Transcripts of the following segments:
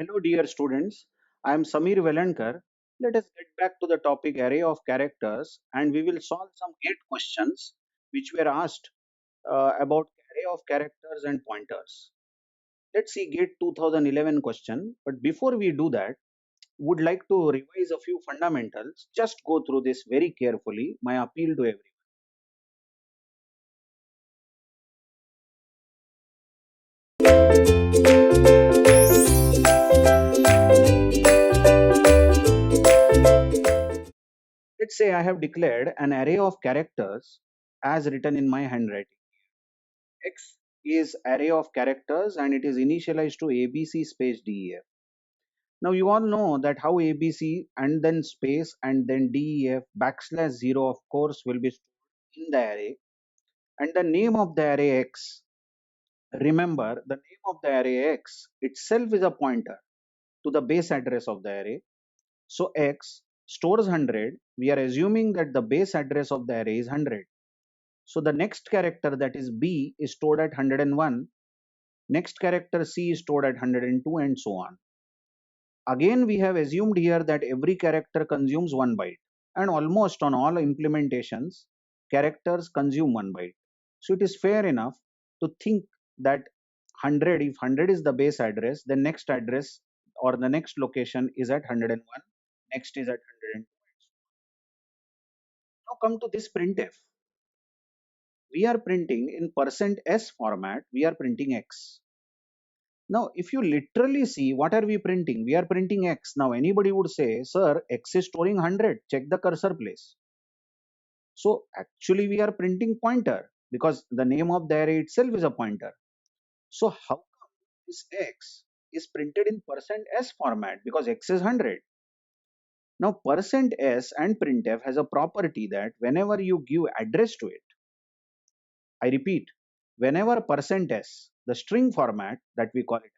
Hello, dear students. I am Samir Velankar. Let us get back to the topic array of characters and we will solve some gate questions which were asked about array of characters and pointers. Let's see gate 2011 question. But before we do that, would like to revise a few fundamentals. Just go through this very carefully. My appeal to everyone. Let's say I have declared an array of characters as written in my handwriting. X is array of characters and it is initialized to ABC space DEF. Now you all know that how ABC and then space and then DEF backslash 0 of course will be stored in the array, and the name of the array X. Remember, the name of the array X itself is a pointer to the base address of the array. So X stores 100. We are assuming that the base address of the array is 100. So the next character, that is B, is stored at 101. Next character C is stored at 102, and so on. Again, we have assumed here that every character consumes 1 byte, and almost on all implementations, characters consume 1 byte. So it is fair enough to think that 100, if 100 is the base address, then next address or the next location is at 101, next is at 102. Now come to this printf. We are printing in %s format, we are printing X. Now, if you literally see what are we printing, we are printing X. Now, anybody would say, sir, X is storing 100. Check the cursor place. So, actually, we are printing pointer because the name of the array itself is a pointer. So, how come this X is printed in %s format? Because X is 100. Now, %s and printf has a property that whenever you give address to it, I repeat, whenever %s, the string format that we call it,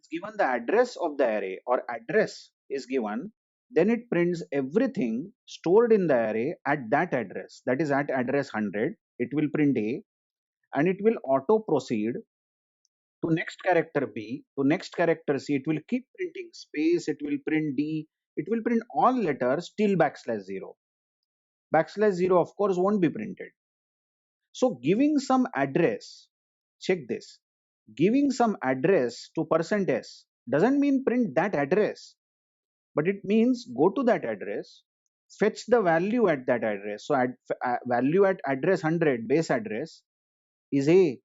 is given the address of the array or address is given, then it prints everything stored in the array at that address, that is at address 100. It will print A and it will auto proceed to next character B, to next character C. It will keep printing space, it will print D, it will print all letters till backslash 0. Backslash 0 of course won't be printed. So giving some address, check this, giving some address to %s doesn't mean print that address, but it means go to that address, fetch the value at that address. So value at address 100, base address is A,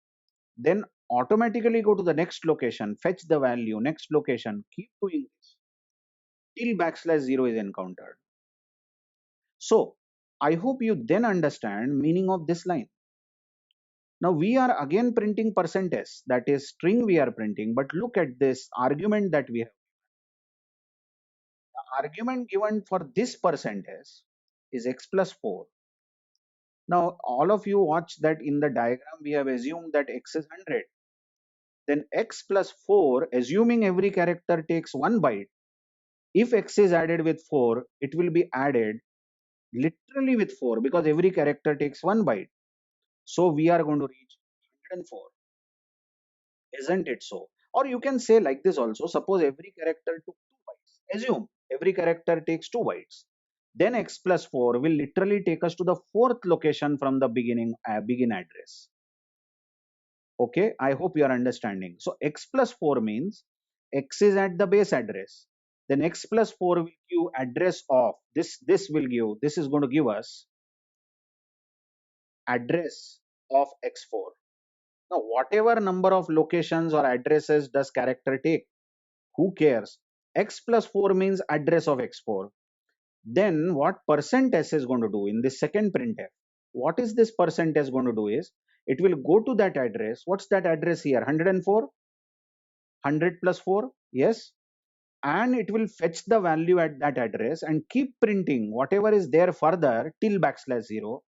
then automatically go to the next location, fetch the value, next location, keep doing this till backslash 0 is encountered. So I hope you then understand meaning of this line. Now we are again printing %s, that is string we are printing, but look at this argument that we have. The argument given for this %s is x plus 4. Now all of you watch that in the diagram we have assumed that x is 100. Then x plus 4, assuming every character takes 1 byte, if x is added with 4, it will be added literally with 4 because every character takes 1 byte. So we are going to reach 104. Isn't it so? Or you can say like this also, suppose every character took 2 bytes. Assume every character takes 2 bytes. Then x plus 4 will literally take us to the fourth location from the beginning begin address. Okay, I hope you are understanding. So x plus 4 means x is at the base address. Then x plus 4 will give address of this is going to give us address of x4. Now whatever number of locations or addresses does character take, who cares? X plus 4 means address of x4. Then what %s is going to do in this second printf? What is this %s going to do is, it will go to that address. What's that address here? 104? 100 plus 4? Yes. And it will fetch the value at that address and keep printing whatever is there further till backslash 0.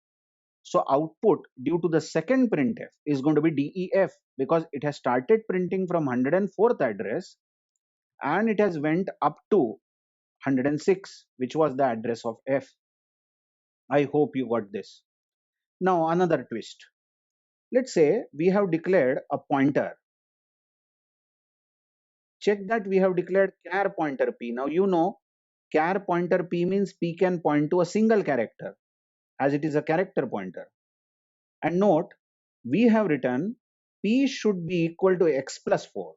So output due to the second printf is going to be DEF because it has started printing from 104th address and it has went up to 106, which was the address of F. I hope you got this. Now another twist. Let's say we have declared a pointer. check that we have declared char pointer p. Now you know char pointer p means p can point to a single character as it is a character pointer. And note, we have written p should be equal to x plus 4.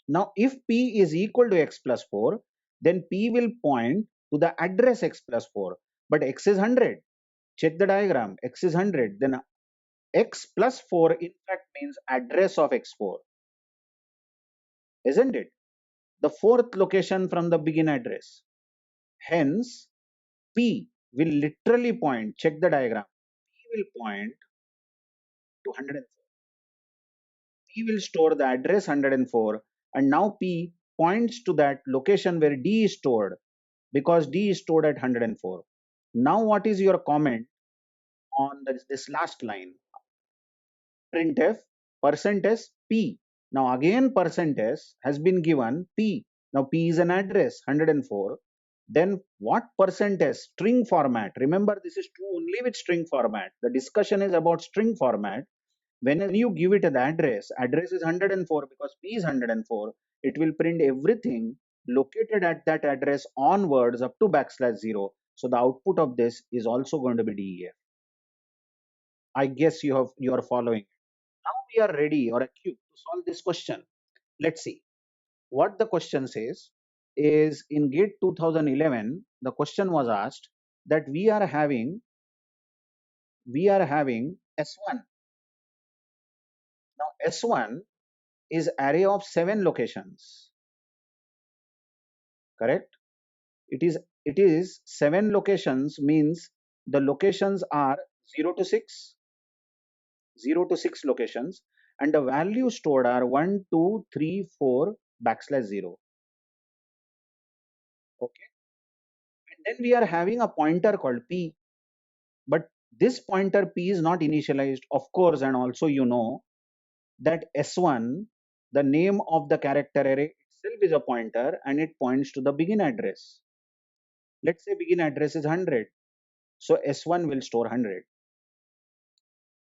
Now if p is equal to x plus 4, then p will point to the address x plus 4. But x is 100. Check the diagram. X is 100. Then x plus 4 in fact means address of x4. Isn't it? The fourth location from the begin address. Hence, P will literally point, check the diagram, P will point to 104. P will store the address 104 and now P points to that location where D is stored because D is stored at 104. Now what is your comment on this last line? Printf %s P. Now again %s has been given P. Now P is an address 104. Then what %s string format? Remember this is true only with string format. The discussion is about string format. When you give it an address is 104 because P is 104. It will print everything located at that address onwards up to \0. So the output of this is also going to be DEF. I guess you are following. Now we are ready or equipped to solve this question. Let's see. What the question says is in GATE 2011, the question was asked that we are having S1. Now S1 is array of 7 locations. Correct? It is 7 locations means the locations are 0 to 6. 0 to 6 locations and the values stored are 1, 2, 3, 4 \0. Okay, and then we are having a pointer called P, but this pointer P is not initialized, of course, and also you know that S1, the name of the character array itself is a pointer and it points to the begin address. Let's say begin address is 100, so S1 will store 100.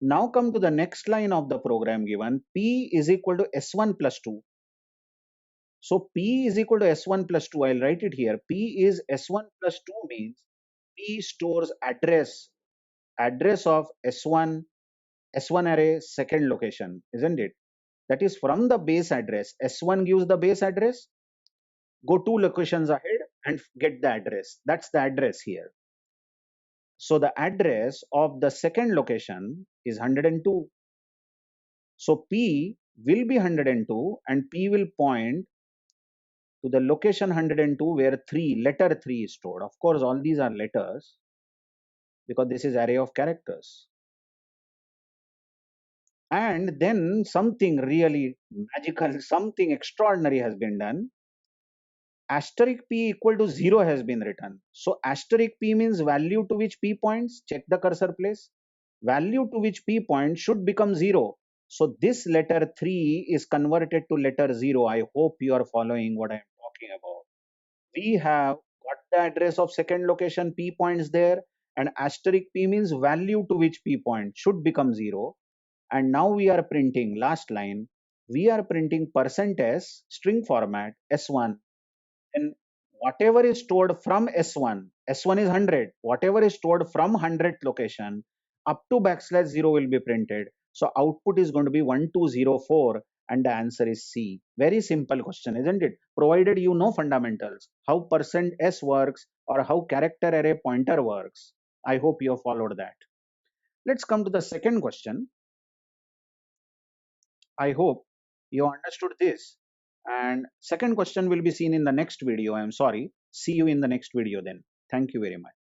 Now come to the next line of the program given, P is equal to S1 plus 2. So P is equal to S1 plus 2. I'll write it here. P is S1 plus 2 means P stores address of S1 array second location, isn't it? That is from the base address. S1 gives the base address. Go 2 locations ahead and get the address. That's the address here. So the address of the second location is 102. So P will be 102 and P will point to the location 102 where letter 3 is stored. Of course, all these are letters because this is array of characters. And then something really magical, something extraordinary has been done. Asterisk P equal to 0 has been written. So asterisk P means value to which P points. Check the cursor place. Value to which P points should become 0. So this letter 3 is converted to letter 0. I hope you are following what I am talking about. We have got the address of second location P points there, and asterisk P means value to which P point should become 0. And now we are printing last line. We are printing %s string format S1. And whatever is stored from S1 is 100. Whatever is stored from 100th location up to \0 will be printed. So output is going to be 1204 and the answer is C. Very simple question, isn't it? Provided you know fundamentals, how %s works or how character array pointer works. I hope you have followed that. Let's come to the second question. I hope you understood this. And second question will be seen in the next video. I am sorry. See you in the next video then. Thank you very much.